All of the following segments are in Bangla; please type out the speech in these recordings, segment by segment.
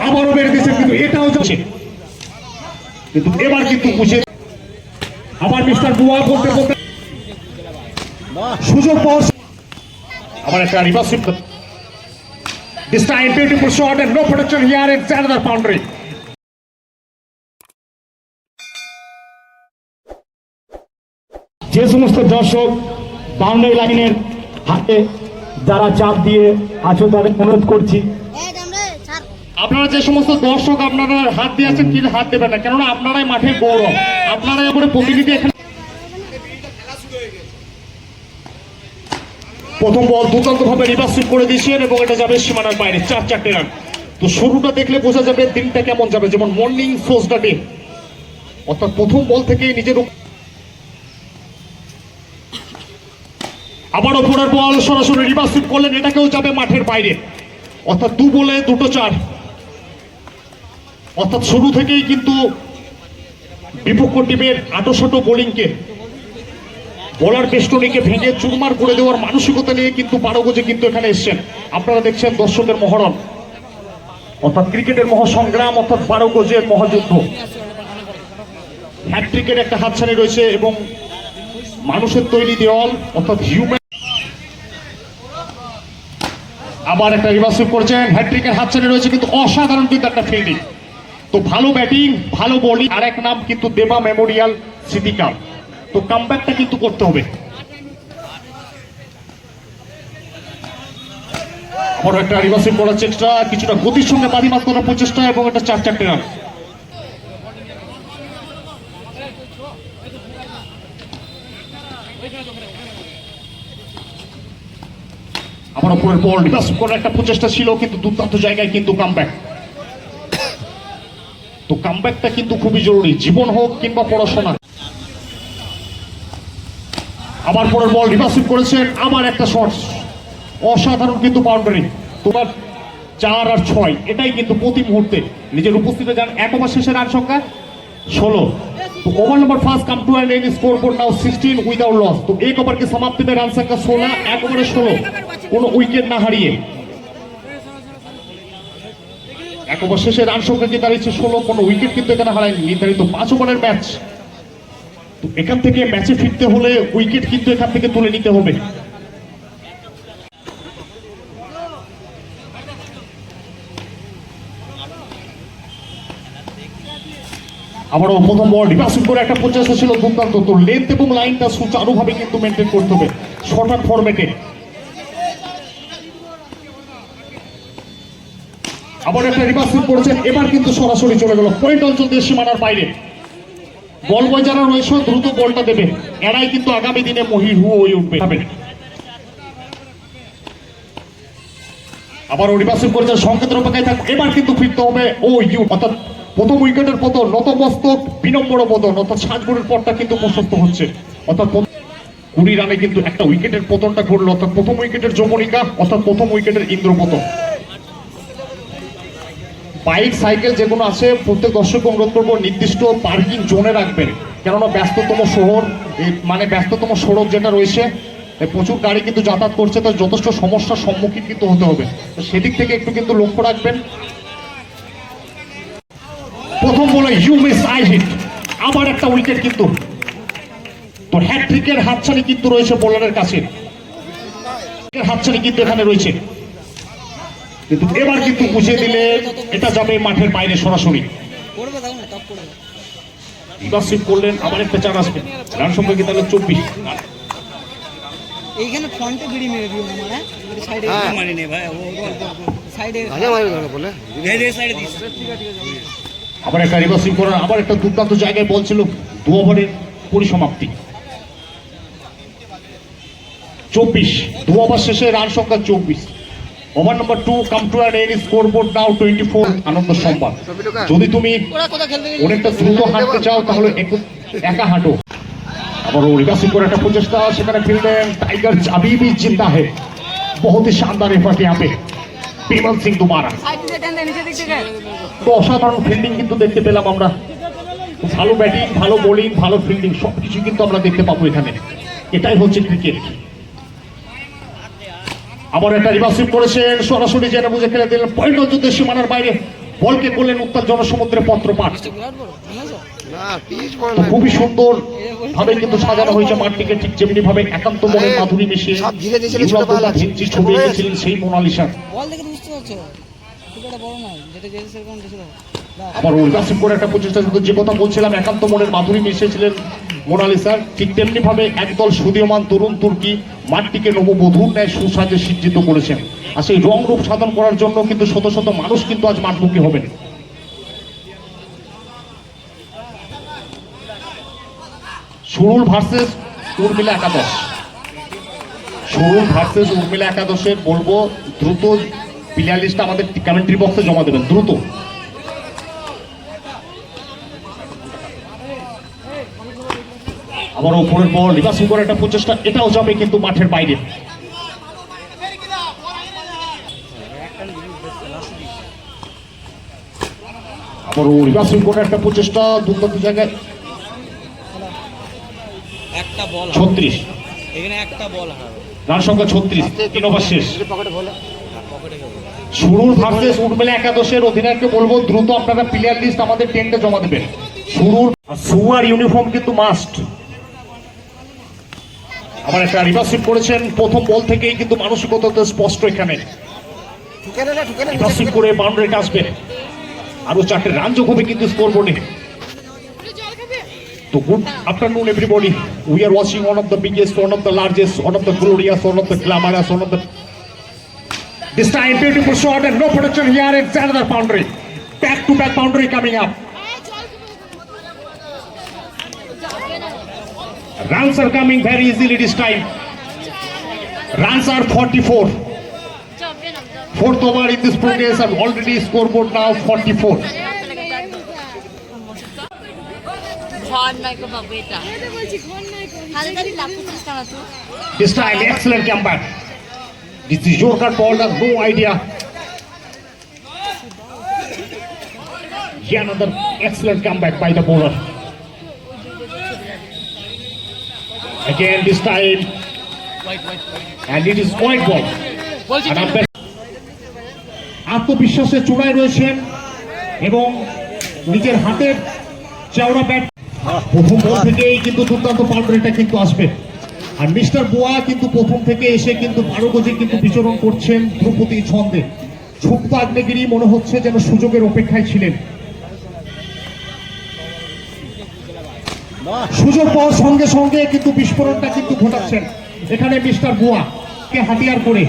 আবারও বেড়ে দিয়েছে, কিন্তু এটাও যাচ্ছে, কিন্তু এবার কিন্তু বুঝে আবার মিস্টার বুয়া বলতে বলতে সুযোগ পাওয়া, আবার একটা রিভার্সিভ, this time beautiful shot and no protection here, it's another boundary. যে সমস্ত দর্শক বাউন্ডারি লাইনের হাতে যারা চাপ দিয়ে আছো তাদের অনুরোধ করছি, আপনারা যে সমস্ত দর্শক আপনারা হাত দিয়ে আছেন কিন্তু হাত দেবেন না, কেননা আপনারাই মাঠের গৌরব, আপনারাই আমাদের প্রতিনিধি। এখানে প্রথম বল দুর্দান্ত ভাবে রিভার্সিভ করে দিয়েছেন এবং এটা যাবে সীমানার বাইরে, 4-4 রান। তো শুরুটা দেখলে বোঝা যাবে দিনটা কেমন যাবে, যেমন মর্নিং সোজটা ডে, অর্থাৎ প্রথম বল থেকে নিজের আবার ওপরের বল সরাসরি রিভার্সিভ করলেন, এটাকেও যাবে মাঠের বাইরে, অর্থাৎ 2 বলে 2 4। অর্থাৎ শুরু থেকেই কিন্তু বিপক্ষ টিমের আটোশাটো বোলিংকে, বোলার বেষ্টনীকে ভেঙে চুরমার করে দেওয়ার মানসিকতা নিয়ে কিন্তু 12 গজে কিন্তু এখানে এসছেন। আপনারা দেখছেন দর্শকের মহরণ, অর্থাৎ ক্রিকেটের মহাসংগ্রাম, অর্থাৎ 12 গজের মহাযুদ্ধ। হ্যাট্রিকের একটা হাতছানি রয়েছে এবং মানুষের তৈরি দেওয়াল, অর্থাৎ হিউম্যান। আবার একটা রিভার্সিভ করেছেন, হ্যাট্রিকের হাতছানি রয়েছে, কিন্তু অসাধারণ কিন্তু একটা ফিল্ডিং। তো ভালো ব্যাটিং, ভালো বোলিং, আর এক নাম কিন্তু দেবা মেমোরিয়াল সিটি কাপ। তো কামব্যাকটা কিন্তু করতে হবে। আবার একটা রিভার্সিভ করার চেষ্টা, কিছুটা গতির সঙ্গে বাজিমাত করার প্রচেষ্টা এবং এটা 4-4 রান। আবার উপরের বল রিভার্সিভ করার একটা প্রচেষ্টা ছিল, কিন্তু দুর্দান্ত জায়গায় কিন্তু কামব্যাক। তো কামব্যাকটা কিন্তু খুবই জরুরি, জীবন হোক কিংবা পড়াশোনা। আবার পরের বল রিভার্সিভ করেছেন, আবার একটা শট, অসাধারণ কিন্তু বাউন্ডারি। তোমার 4 আর 6, এটাই কিন্তু প্রতি মুহূর্তে নিজের উপস্থিতি যান। 1 ওভার শেষে রান সংখ্যা 16। तो over number 1 come to and in scoreboard now 16 without loss. तो 1 ओवर की समाप्ति में रन संख्या 16, 1 ओवरे 16, কোনো উইকেট না হারিয়ে 1 ওভার শেষে রান সংখ্যা কি দাঁড়িয়েছে 16, কোনো উইকেট কিন্তু এখানে হারায়নি। নির্ধারিত 5 ওভারের ম্যাচ, তো এখান থেকে ম্যাচে ফিরতে হলে উইকেট কিন্তু এখান থেকে তুলে নিতে হবে। আবারও প্রথম বল রিভার্সিভ করে একটা প্রচেষ্টা ছিল দুর্দান্ত। তো লেন্থ এবং লাইনটা সুচারুভাবে কিন্তু মেনটেন করতে হবে শর্ট অ্যান্ড ফরম্যাটে। আবার একটা রিভার্সিভ করেছেন, এবার কিন্তু সরাসরি চলে গেল পয়েন্ট অঞ্চল দিয়ে সীমানার বাইরে। বল বয় যারা রয়েছে দ্রুত বলটা দেবে, এরাই কিন্তু আগামী দিনে মহিহু হয়ে উঠবে। আবার রিভার্সিভ করেছেন, সংকেতের অপেক্ষায় থাক, এবার কিন্তু ফিরতে হবে ও ইউ, অর্থাৎ প্রথম উইকেটের পতন, নতমস্তক বিনম্র পতন, অর্থাৎ 7 বলের পরটা কিন্তু প্রশস্ত হচ্ছে, অর্থাৎ 20 রানে কিন্তু একটা উইকেটের পতনটা ঘটলো, অর্থাৎ প্রথম উইকেটের যমনিকা, অর্থাৎ প্রথম উইকেটের ইন্দ্রপতন। বাইক সাইকেল যেগুলো আছে প্রত্যেক দর্শককে অনুরোধ করবো নির্দিষ্ট পার্কিং জোনে রাখবেন, কেননা ব্যস্ততম শহর, মানে ব্যস্ততম সড়ক যেটা রয়েছে, প্রচুর গাড়ি কিন্তু যাতায়াত করছে, তার যথেষ্ট সমস্যার সম্মুখীন কিন্তু হতে হবে, তো সেদিক থেকে একটু কিন্তু লক্ষ্য রাখবেন। প্রথম বলে ইউ মিস আই হিট, আবার একটা উইকেট কিন্তু। তো হ্যাট্রিকের হাতছানি কিন্তু রয়েছে বোলারের কাছে, হাতছানি কিন্তু এখানে রয়েছে, কিন্তু এবার কিন্তু বুঝিয়ে দিলে এটা যাবে মাঠের বাইরে সরাসরি। রিভার্সিভ করলেন, আবার একটা চার আসবে, রান সংখ্যা কি তাহলে 24। এইখানে ফ্রন্টে বিড়ি মেরে দিও না, মানে সাইডে মারি নে ভাই, ও সাইডে আগে মারি না বলে এই সাইডে দিস। আবার একটা রিভার্সিভ করার, আবার একটা দুর্দান্ত জায়গায় বল ছিল, 2 ওভারের পরিসমাপ্তি 24, 2 ওভার শেষে রান সংখ্যা 24। Over number 2 come to end in scoreboard now 24। আনন্দ সংবাদ, যদি তুমি অনেকটা দ্রুত হাঁটতে চাও তাহলে একা হাঁটো। আবার রিভার্সিভ করে একটা প্রচেষ্টা, সেখানে ফিল্ডেন टाइगर अभी भी जिंदा है, बहुत ही शानदार एफर्ट यहाँ पे বিমল সিং দুমারা। তো অসাধারণ ফিল্ডিং কিন্তু দেখতে পেলাম আমরা, ভালো ব্যাটিং, ভালো বোলিং, ভালো ফিল্ডিং, সবকিছু কিন্তু আমরা দেখতে পাবো এখানে। এটাই হচ্ছে ক্রিকেট। আবার একটা রিভার্সিভ করেছেন, সরাসরি জেনে বুঝে খেলে দিলেন, পয়েন্ট যুদ্ধে সীমানার বাইরে বলকে করলেন উত্তাল জনসমুদ্রে পত্রপাঠ। তো খুবই সুন্দর ভাবে কিন্তু সাজানো হয়েছে মাঠটিকে, ঠিক যেমনি ভাবে একান্ত মনের মাধুরী মিশিয়ে ছবি এঁকেছিলেন সেই মোনালিসা। আবার রিভার্সিভ করে একটা প্রচেষ্টা, যে কথা বলছিলাম একান্ত মনের মাধুরী মিশিয়েছিলেন মোনালিসার, ঠিক তেমনি ভাবে একদল সুদীয়মান তরুণ তুর্কি মাঠটিকে নববধূর ন্যায় সুসাজে সজ্জিত করেছেন। আর সেই রং রূপ সাধন করার জন্য কিন্তু শত শত মানুষ কিন্তু আজ মাঠমুখী হবেন। সুরুল ভার্সেস উর্মিলা একাদশ, সুরুল ভার্সেস উর্মিলা একাদশের বলবো দ্রুত প্লেয়ার লিস্টটা আমাদের কমেন্ট্রি বক্সে জমা দেবেন দ্রুত। আবার উপরের বল রিভার্সিং করে একটা প্রচেষ্টা, এটাও যাবে কিন্তু মাঠের বাইরে। আবার রিভার্সিং করে একটা প্রচেষ্টা, দুর্দান্ত জায়গায় 36 রান সংখ্যা 36, 3 ওভার শেষ। সুরুল ভার্সেস উর্মিলা একাদশের অধিনায়ককে বলবো দ্রুত আপনারা প্লেয়ার লিস্ট আমাদের টেন্টে জমা দেবেন। সুরুল সুয়ার ইউনিফর্ম কিন্তু মাস্ট। আবার একটা রিভার্সিভ করেছেন, প্রথম বল থেকেই কিন্তু মানসিকতা স্পষ্ট এখানে, রিভার্সিভ করে বাউন্ডারিতে আসবে, আরো 4টে রান যোগ হবে কিন্তু স্কোর বোর্ডে। তো good afternoon everybody, we are watching one of the biggest, one of the largest, one of the glorious, one of the glamorous, one of the this time beautiful shot and no protection here, it's another boundary, back to back boundary coming up. Runs are coming very easily this time. Runs are 44. Fourth over in this progress and already scoreboard now 44. This time excellent comeback. This is Yorker ball, has no idea. Yet another excellent comeback by the bowler. Again this time, and it is white ball. আত্মবিশ্বাসের চূড়ায় রয়েছেন এবং নিজের হাতের চওড়া ব্যাট, প্রথম বল থেকেই কিন্তু দুর্দান্ত বাউন্ডারিটা কিন্তু আসবে। আর মিস্টার বুয়া কিন্তু প্রথম থেকে এসে কিন্তু 12 গজে কিন্তু বিচরণ করছেন ধ্রুপদী ছন্দে। ছোট্ট আগ্নেয়গিরি মনে হচ্ছে যেন সুযোগের অপেক্ষায় ছিলেন। সুযোগ পাওয়ার সঙ্গে সঙ্গে কিন্তু বিস্ফোরণটা কিন্তু ঘটাচ্ছেন এখানে মিস্টার বুয়া কে হাতিয়ার করে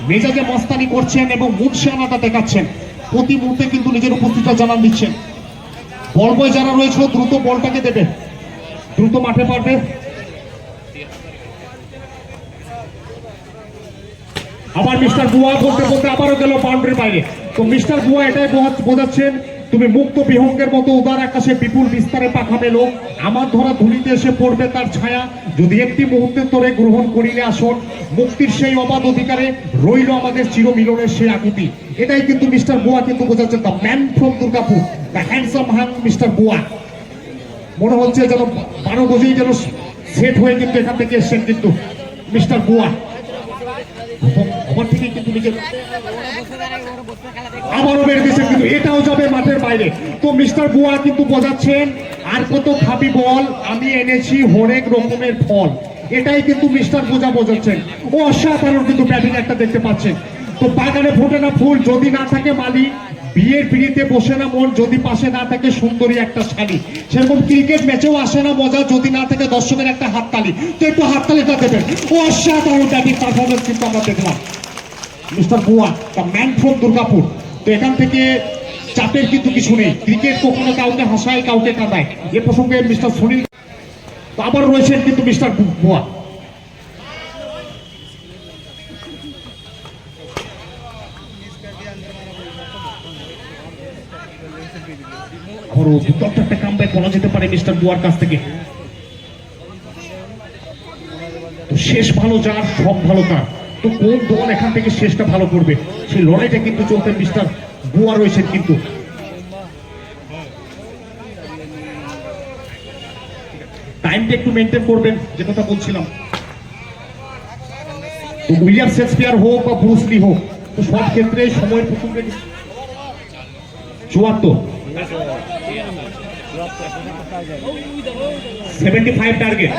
মেজাজে মস্তানি করছেন এবং মুনশিয়ানাটা দেখাচ্ছেন। প্রতি মুহূর্তে কিন্তু নিজের উপস্থিতিটা জানান দিচ্ছেন। বল বয় যারা রয়েছে দ্রুত বলটাকে দেবে, দ্রুত মাঠে পারবে। আবার মিস্টার বুয়া বলতে বলতে আবারও গেল বাউন্ডারির বাইরে। তো মিস্টার বুয়া এটাই বোঝাচ্ছেন, তুমি মুক্ত বিহঙ্গের মতো উদার আকাশে বিপুল বিস্তারে পাখা মেলো, আমার ধরা ধুলিতে এসে পড়বে তার ছায়া, যদি একটি মুহূর্তের তোরে গ্রহণ করিলে আসন, মুক্তির সেই অবাধ অধিকারে রইল আমাদের চিরমিলনের সেই আকুতি। এটাই কিন্তু মিস্টার বুয়া কিন্তু বোঝাচ্ছেন, the man from Durgapur, the handsome hand mister বুয়া। মনে হচ্ছে যেন 12 গজেই যেন সেট হয়ে কিন্তু এখান থেকে এসছেন কিন্তু মিস্টার বুয়া। আবারও বেড়ে দিয়েছেন কিন্তু এটাও যাবে মাঠের বাইরে। তো মিস্টার বুয়া কিন্তু বোঝাচ্ছেন, আর কত খাবি বল, আমি এনেছি হরেক রকমের ফল। এটাই কিন্তু মিস্টার বুয়া বোঝাচ্ছেন। ও অসাধারণ কিন্তু ব্যাটিং একটা দেখতে পাচ্ছেন। তো বাগানে ফোটে না ফুল যদি না থাকে মালি, বিয়ের পিড়িতে বসে না মন যদি পাশে না থাকে সুন্দরী একটা শাড়ি, সেরকম ক্রিকেট ম্যাচেও আসে না মজা যদি না থাকে দর্শকের একটা হাততালি। তো একটু হাততালিটা দেবেন। ও অসাধারণ ব্যাটিং পারফরমেন্স কিন্তু আমরা দেখলাম মিস্টার বুয়া, দ্য ম্যান ফ্রম দুর্গাপুর। তো এখান থেকে চাপের কিন্তু কিছু নেই, ক্রিকেট কখনো কাউকে হাসায় কাউকে কাঁদায়, এ প্রসঙ্গে মিস্টার সুনীল আবার রয়েছেন কিন্তু মিস্টার বুয়া। একটা কামব্যাক বলা যেতে পারে মিস্টার বুয়ার কাছ থেকে। তো শেষ ভালো যার সব ভালো তার, তো কোন দল এখান থেকে শেষটা ভালো করবে সেই লড়াইটা কিন্তু চলতে মিস্টার বুয়া রয়েছেন কিন্তু। টাইমটা একটু মেনটেন করবেন, যে কথা বলছিলাম। তো উইলিয়াম শেক্সপিয়ার হোক বা ব্রুসলি হোক, তো সব ক্ষেত্রে সময়ের প্রথম 74, 75 টার্গেট।